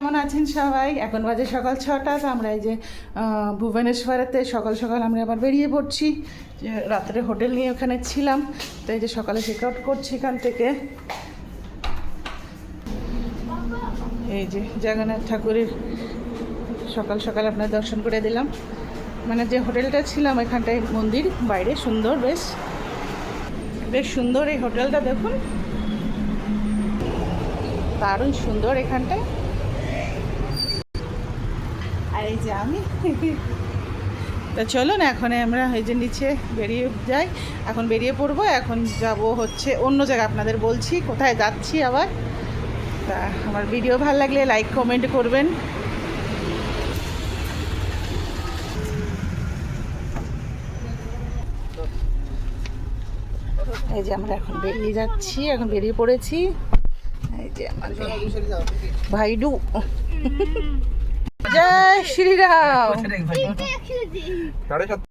কেমন আছেন সবাই? এখন বাজে সকাল 6টা। তো আমরা এই যে ভুবনেশ্বরেতে সকাল সকাল আমরা আবার বেরিয়ে পড়ছি। যে রাত্রে হোটেল নিয়ে ওখানে ছিলাম, তো এই যে সকালে চেক আউট করছি এখান থেকে। এই যে জগন্নাথ ঠাকুরের সকাল সকাল আপনার দর্শন করে দিলাম। মানে যে হোটেলটা ছিলাম এখানটায় মন্দির, বাইরে সুন্দর, বেশ বেশ সুন্দর এই হোটেলটা, দেখুন দারুণ সুন্দর এখানটায়। আর এই যে আমি তা চলুন এখন আমরা এই যে নিচে বেরিয়ে যাই। এখন বেরিয়ে পড়বো, এখন যাব হচ্ছে অন্য জায়গায়, আপনাদের বলছি কোথায় যাচ্ছি আবার। তা আমার ভিডিও ভালো লাগলে লাইক কমেন্ট করবেন। এই যে আমরা এখন বেরিয়ে যাচ্ছি, এখন বেরিয়ে পড়েছি। এই যে আমাদের ভাইডু, জয় শ্রীরাম।